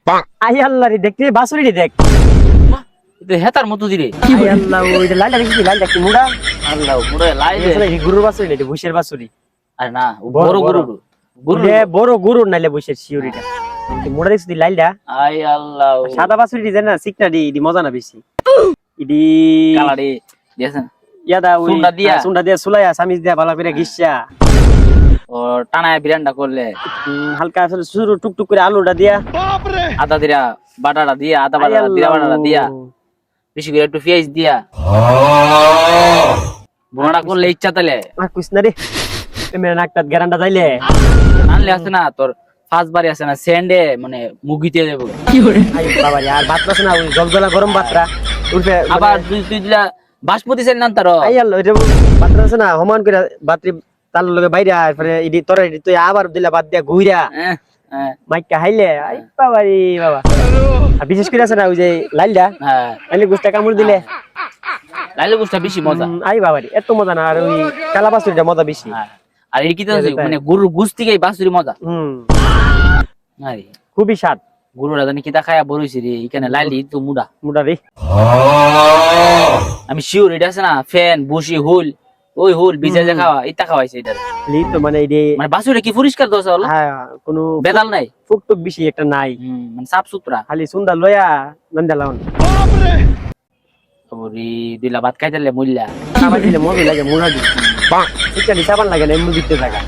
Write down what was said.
I আল্লাহ রে দেখতে বাসুরি দেখ এটা হেতার মতো দিরে আই আল্লাহ ওইটা লালটা দেখি লালটা কি মুড়া আল্লাহ পুরো লাই দে আসলে এই গরুর বাসুরি না এটা ভুষের বাসুরি আরে না বড় গরু গরু ওরে বড় গরু নাইলে ভুষের শিউরিটা মুড়া দেখছি লালটা আই আল্লাহ সাদা বাসুরি দেন না সিকনা দি মজা না বেশি ইডি কালারে দেখেন ইয়াদা ওই সুন্ডা দিয়া সুলাইয়া সামিজ দিয়া ভালো করে ঘিসা ও টানায় বিরান্ডা করলে হালকা আসলে শুরু টুকটুক করে আলুটা দিয়া আদা দিরা বাটাটা দিয়া আদা বাটা দিরা বাটাটা দিয়া বেশি করে একটু পেঁয়াজ দিয়া বোনাটা করলে ইচ্ছা তাহলে আর কুছ না রে মেরে নাকটা গ্যারান্টা যাইলে আনলে আছে না তোর ফার্স্ট বাড়ি আছে না সেন্ডে মানে মুগিতে দেবো আই বাবা রে আর ভাত আছে না ওই জলজলা গরম ভাতরা উঠে আবার তুই দিলা বাসমতি সেন নান তার আই আল্লাহ এটা ভাত আছে না হমান করে ভাতরি তার লগে বাইরে আর পরে ইডি তোর তুই আবার দিলা বাদ দিয়া ঘুইরা মাইকা হাইলে আই বাবা রে বাবা আর বিশেষ করে আছে না ওই যে লাইলটা হ্যাঁ লাইলে গুস্তা কামড় দিলে লাইলে বুঝটা বেশি মজা আই বাবা রে এত মজা না আর ওই কালা বাসুরিটা মজা বেশি হ্যাঁ আর এই কি তো মানে গরুর গুস থেকে বাসুরি মজা আরে খুবই স্বাদ গরুরা জানি কিতা খায়া বড়ইছি রে এখানে লাইলি তো মুডা মুডা রে আমি শিওর এটা আছে না ফ্যান বসি হুল ওই হুল বিজা যে খাওয়া ইতা খাওয়াইছে এটা লি তো মানে এই মানে বাসুরি কি পরিষ্কার দোসা হলো হ্যাঁ কোনো বেদাল নাই ফুকটুক বেশি একটা নাই মানে সাফ সুতরা খালি সুন্দর লয়া নন্দালাউন ওরে দিলা ভাত খাইতেলে মুল্লা আমার দিলে মজা লাগে মুড়া দি ঠিক আছে সাবান লাগে না এমনি দিতে থাকা